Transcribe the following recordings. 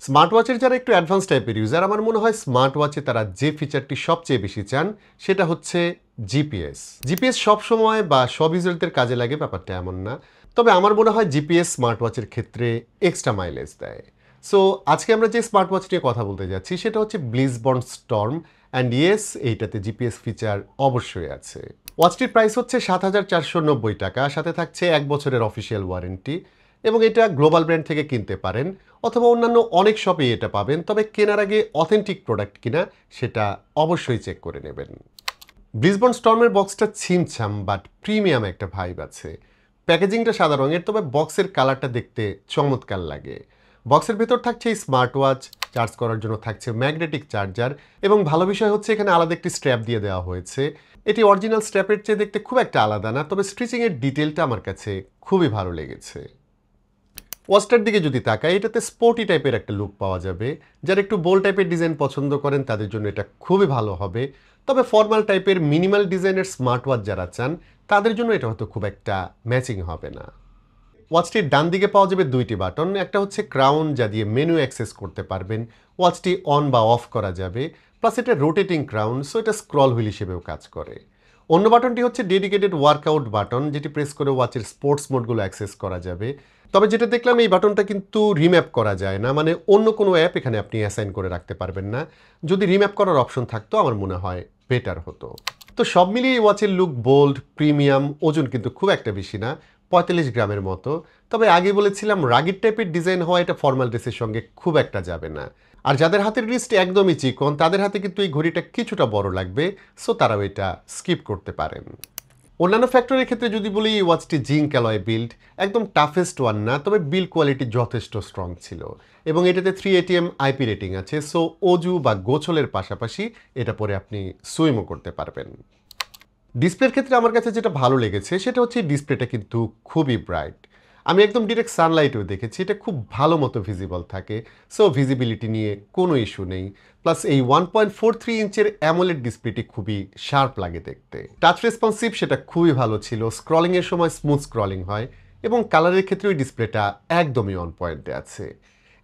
Smart ওয়াচের যারা একটু advance টাইপের ইউজার, আমার মনে হয় স্মার্ট ওয়াচে তারা যে ফিচারটি সবচেয়ে বেশি চান সেটা হচ্ছে জিপিএস। জিপিএস সবসময় বা সব ইউজারদের কাজে লাগে ব্যাপারটা এমন না, তবে আমার মনে হয় জিপিএস স্মার্ট ওয়াচের ক্ষেত্রে এক্সট্রা মাইলেজ দেয়। সো আজকে আমরা যে স্মার্ট ওয়াচ নিয়ে কথা বলতে যাচ্ছি সেটা হচ্ছে ব্লিজবর্ন স্টর্ম, অ্যান্ড ইয়েস, এইটাতে জিপিএস ফিচার অবশ্যই আছে। ওয়াচটির প্রাইস হচ্ছে ৭,৪৯০ টাকা, সাথে থাকছে 1 বছরের অফিসিয়াল ওয়ারেন্টি, এবং এটা গ্লোবাল ব্র্যান্ড থেকে কিনতে পারেন অথবা অন্যান্য অনেক শপেই এটা পাবেন, তবে কেনার আগে অথেন্টিক প্রোডাক্ট কিনা সেটা অবশ্যই চেক করে নেবেন। ব্লিজবর্ন স্টর্মের বক্সটা ছিমছাম বাট প্রিমিয়াম একটা ভাইব আছে। প্যাকেজিংটা সাদা রঙের, তবে বক্সের কালারটা দেখতে চমৎকার লাগে। বক্সের ভেতর থাকছে এই স্মার্ট ওয়াচ, চার্জ করার জন্য থাকছে ম্যাগনেটিক চার্জার, এবং ভালো বিষয় হচ্ছে এখানে আলাদা একটি স্ট্র্যাপ দিয়ে দেওয়া হয়েছে। এটি অরিজিনাল স্ট্র্যাপের চেয়ে দেখতে খুব একটা আলাদা না, তবে স্টিচিংয়ের ডিটেলটা আমার কাছে খুবই ভালো লেগেছে। ওয়াচটার দিকে যদি তাকাই, এটাতে স্পোর্টি টাইপের একটা লুক পাওয়া যাবে। যারা একটু বোল্ড টাইপের ডিজাইন পছন্দ করেন তাদের জন্য এটা খুবই ভালো হবে, তবে ফর্মাল টাইপের মিনিমাল ডিজাইনের স্মার্ট ওয়াচ যারা চান তাদের জন্য এটা হয়তো খুব একটা ম্যাচিং হবে না। ওয়াচটির ডান দিকে পাওয়া যাবে দুইটি বাটন, একটা হচ্ছে ক্রাউন যা দিয়ে মেনু অ্যাক্সেস করতে পারবেন, ওয়াচটি অন বা অফ করা যাবে, প্লাস এটা রোটেটিং ক্রাউন, সো এটা স্ক্রল হুইল হিসেবেও কাজ করে। অন্য বাটনটি হচ্ছে ডেডিকেটেড ওয়ার্কআউট বাটন, যেটি প্রেস করে ওয়াচের স্পোর্টস মোডগুলো অ্যাক্সেস করা যাবে। তবে যেটা দেখলাম এই বাটনটা কিন্তু রিম্যাপ করা যায় না, মানে অন্য কোনো অ্যাপ এখানে আপনি অ্যাসাইন করে রাখতে পারবেন না। যদি রিম্যাপ করার অপশন থাকতো আমার মনে হয় বেটার হতো। তো সব মিলিয়ে এই ওয়াচের লুক বোল্ড, প্রিমিয়াম, ওজন কিন্তু খুব একটা বেশি না, 45 গ্রামের মতো। তবে আগে বলেছিলাম রাগিড টাইপের ডিজাইন হওয়া এটা ফর্মাল ড্রেসের সঙ্গে খুব একটা যাবে না। আর যাদের হাতের রিস্ট একদমই চিকন তাদের হাতে কিন্তু এই ঘড়িটা কিছুটা বড় লাগবে, সো তারাও এটা স্কিপ করতে পারেন। অন্যান্য ফ্যাক্টরের ক্ষেত্রে যদি বলি, এই ওয়াচটি জিঙ্ক অ্যালয় বিল্ড, একদম টাফেস্ট ওয়ান না, তবে বিল্ড কোয়ালিটি যথেষ্ট স্ট্রং ছিল, এবং এটাতে 3 ATM আইপি রেটিং আছে, সো অজু বা গোছলের পাশাপাশি এটা পরে আপনি সুইমও করতে পারবেন। ডিসপ্লের ক্ষেত্রে আমার কাছে যেটা ভালো লেগেছে সেটা হচ্ছে ডিসপ্লেটা কিন্তু খুবই ব্রাইট। আমি একদম ডিরেক্ট সানলাইটেও দেখেছি, এটা খুব ভালো মতো ভিজিবল থাকে, সো ভিজিবিলিটি নিয়ে কোনো ইস্যু নেই। প্লাস এই 1.43 ইঞ্চের অ্যামোলেড ডিসপ্লেটি খুবই শার্প লাগে দেখতে। টাচ রেসপন্সিভ সেটা খুবই ভালো ছিল, স্ক্রলিংয়ের সময় স্মুথ স্ক্রলিং হয়, এবং কালারের ক্ষেত্রে ওই ডিসপ্লেটা একদমই অন পয়েন্টে আছে।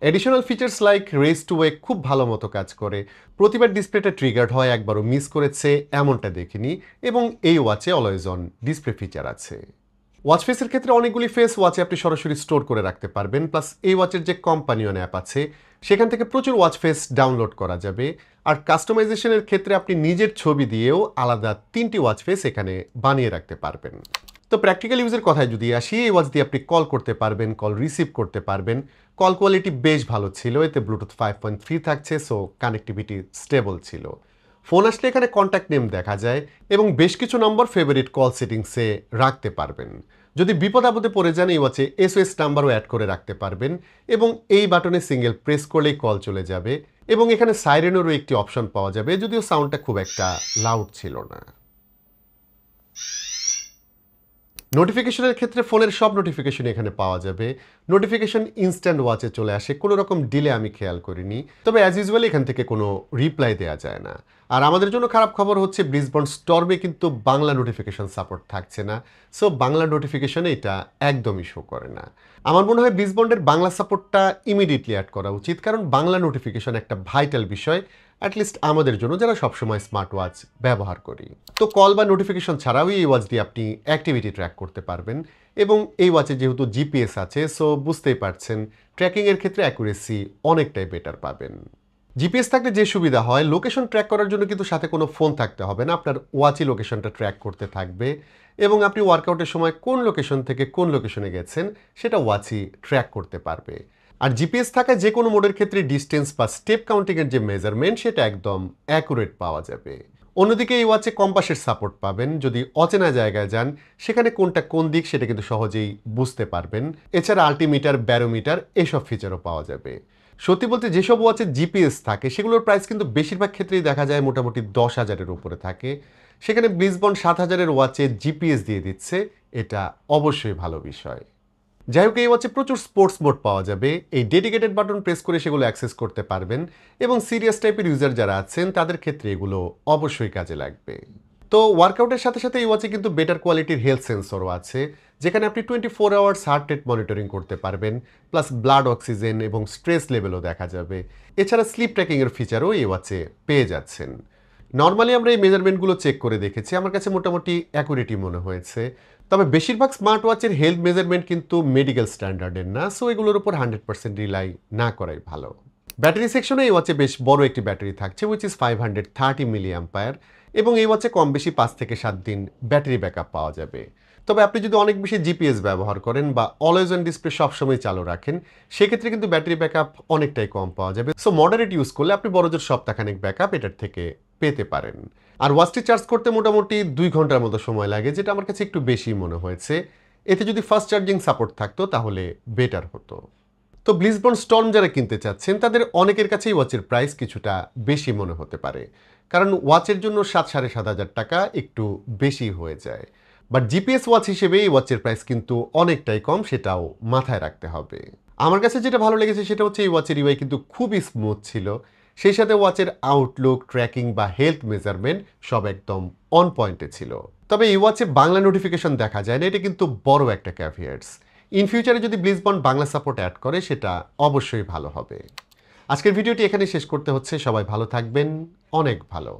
Additional features like race two ওয়েক খুব ভালো মতো কাজ করে, প্রতিবার ডিসপ্লেটা ট্রিগার্ড হয়, একবারও মিস করেছে এমনটা দেখিনি, এবং এই ওয়াচে অলওয়েজ অন ডিসপ্লে ফিচার আছে। ওয়াচ ফেসের ক্ষেত্রে অনেকগুলি ফেস ওয়াচে আপনি সরাসরি স্টোর করে রাখতে পারবেন, প্লাস এই ওয়াচের যে কম্পানিয়ন অ্যাপ আছে সেখান থেকে প্রচুর ওয়াচ ফেস ডাউনলোড করা যাবে। আর কাস্টমাইজেশনের ক্ষেত্রে আপনি নিজের ছবি দিয়েও আলাদা 3টি ওয়াচ ফেস এখানে বানিয়ে রাখতে পারবেন। তো প্র্যাকটিক্যাল ইউজের কথায় যদি আসি, এই ওয়াচ দিয়ে আপনি কল করতে পারবেন, কল রিসিভ করতে পারবেন। কল কোয়ালিটি বেশ ভালো ছিল, এতে ব্লুটুথ 5.3 থাকছে, সো কানেক্টিভিটি স্টেবল ছিল। ফোন আসলে এখানে কন্ট্যাক্ট নেম দেখা যায়, এবং বেশ কিছু নম্বর ফেভারিট কল সেটিংসে রাখতে পারবেন। যদি বিপদ আপদে পড়ে যান এই ওয়াচে এসওএস নাম্বারও অ্যাড করে রাখতে পারবেন, এবং এই বাটনে সিঙ্গেল প্রেস করলেই কল চলে যাবে, এবং এখানে সাইরেনেরও একটি অপশন পাওয়া যাবে, যদিও সাউন্ডটা খুব একটা লাউড ছিল না। নোটিফিকেশনের ক্ষেত্রে ফোনের সব নোটিফিকেশন এখানে পাওয়া যাবে। নোটিফিকেশন ইনস্ট্যান্ট ওয়াচে চলে আসে, কোনো রকম ডিলে আমি খেয়াল করিনি, তবে অ্যাজ ইউজুয়াল এখান থেকে কোনো রিপ্লাই দেওয়া যায় না। আর আমাদের জন্য খারাপ খবর হচ্ছে ব্লিজবর্ন স্টর্মে কিন্তু বাংলা নোটিফিকেশন সাপোর্ট থাকছে না, সো বাংলা নোটিফিকেশনে এটা একদমই শো করে না। আমার মনে হয় ব্লিজবর্নের বাংলা সাপোর্টটা ইমিডিয়েটলি অ্যাড করা উচিত, কারণ বাংলা নোটিফিকেশন একটা ভাইটাল বিষয়, অ্যাটলিস্ট আমাদের জন্য যারা সবসময় স্মার্ট ওয়াচ ব্যবহার করি। তো কল বা নোটিফিকেশন ছাড়াও এই ওয়াচ দিয়ে আপনি অ্যাক্টিভিটি ট্র্যাক করতে পারবেন, এবং এই ওয়াচে যেহেতু জিপিএস আছে, সো বুঝতেই পারছেন ট্র্যাকিংয়ের ক্ষেত্রে অ্যাকুরেসি অনেকটাই বেটার পাবেন। জিপিএস থাকলে যে সুবিধা হয়, লোকেশন ট্র্যাক করার জন্য কিন্তু সাথে কোনো ফোন থাকতে হবে না, আপনার ওয়াচই লোকেশনটা ট্র্যাক করতে থাকবে, এবং আপনি ওয়ার্কআউটের সময় কোন লোকেশন থেকে কোন লোকেশনে গেছেন সেটা ওয়াচই ট্র্যাক করতে পারবে। আর জিপিএস থাকা যে কোনো মোডের ক্ষেত্রে ডিস্টেন্স বা স্টেপ কাউন্টিংয়ের যে মেজারমেন্ট সেটা একদম অ্যাকুরেট পাওয়া যাবে। অন্যদিকে এই ওয়াচে কম্পাসের সাপোর্ট পাবেন, যদি অচেনা জায়গায় যান সেখানে কোনটা কোন দিক সেটা কিন্তু সহজেই বুঝতে পারবেন। এছাড়া আল্টিমিটার, ব্যারোমিটার এসব ফিচারও পাওয়া যাবে। সত্যি বলতে যেসব ওয়াচে জিপিএস থাকে সেগুলোর প্রাইস কিন্তু বেশিরভাগ ক্ষেত্রেই দেখা যায় মোটামুটি 10,000-এর উপরে থাকে, সেখানে ব্লিজবর্ন 7,000-এর ওয়াচে জিপিএস দিয়ে দিচ্ছে, এটা অবশ্যই ভালো বিষয়। যাই হোক, এই ওয়াচে প্রচুর স্পোর্টস মোড পাওয়া যাবে, এই ডেডিকেটেড বাটন প্রেস করে সেগুলো অ্যাক্সেস করতে পারবেন, এবং সিরিয়াস টাইপের ইউজার যারা আছেন তাদের ক্ষেত্রে এগুলো অবশ্যই কাজে লাগবে। তো ওয়ার্কআউটের সাথে সাথে এই ওয়াচে কিন্তু বেটার কোয়ালিটির হেলথ সেন্সরও আছে, যেখানে আপনি 24 আওয়ার্স হার্ট রেট মনিটরিং করতে পারবেন, প্লাস ব্লাড অক্সিজেন এবং স্ট্রেস লেভেলও দেখা যাবে। এছাড়া স্লিপ ট্র্যাকিংয়ের ফিচারও এই ওয়াচে পেয়ে যাচ্ছেন। নর্মালি আমরা এই মেজারমেন্টগুলো চেক করে দেখেছি, আমার কাছে মোটামুটি অ্যাকুরেটই মনে হয়েছে। তবে বেশিরভাগ স্মার্ট ওয়াচের হেলথ মেজারমেন্ট কিন্তু মেডিকেল স্ট্যান্ডার্ডের না, সো এগুলোর উপর 100% রিলাই না করাই ভালো। ব্যাটারি সেকশনে এই ওয়াচে বেশ বড় একটি ব্যাটারি থাকছে, উইচ ইজ 530 মিলি অ্যাম্পায়ার, এবং এই ওয়াচে কম বেশি 5 থেকে 7 দিন ব্যাটারি ব্যাকআপ পাওয়া যাবে। তবে আপনি যদি অনেক বেশি জিপিএস ব্যবহার করেন বা অলওয়েজ অন ডিসপ্লে সবসময় চালু রাখেন, সেক্ষেত্রে কিন্তু ব্যাটারি ব্যাকআপ অনেকটাই কম পাওয়া যাবে। সো মডারেট ইউজ করলে আপনি বড়জোর সপ্তাহখানেক ব্যাকআপ এটার থেকে পেতে পারেন। আর ওয়াচটি চার্জ করতে মোটামুটি 2 ঘন্টার মতো সময় লাগে, যেটা আমার কাছে একটু বেশি মনে হয়েছে। এতে যদি ফাস্ট চার্জিং সাপোর্ট থাকতো তাহলে বেটার হতো। তো ব্লিজবর্ন স্টর্ম যারা কিনতে চাচ্ছেন তাদের অনেকের কাছেই ওয়াচের প্রাইস কিছুটা বেশি মনে হতে পারে, কারণ ওয়াচের জন্য 7,500 টাকা একটু বেশি হয়ে যায়। বাট জিপিএস ওয়াচ হিসেবে এই ওয়াচের প্রাইস কিন্তু অনেকটাই কম, সেটাও মাথায় রাখতে হবে। আমার কাছে যেটা ভালো লেগেছে সেটা হচ্ছে এই ওয়াচের ইউআই কিন্তু খুবই স্মুথ ছিল, সেই সাথে ওয়াচের আউটলুক, ট্র্যাকিং বা হেলথ মেজারমেন্ট সব একদম অন পয়েন্টে ছিল। তবে এই ওয়াচে বাংলা নোটিফিকেশন দেখা যায় না, এটা কিন্তু বড় একটা ক্যাভিয়েটস। ইন ফিউচারে যদি ব্লিজবর্ন বাংলা সাপোর্ট অ্যাড করে সেটা অবশ্যই ভালো হবে। আজকের ভিডিওটি এখানে শেষ করতে হচ্ছে। সবাই ভালো থাকবেন, অনেক ভালো।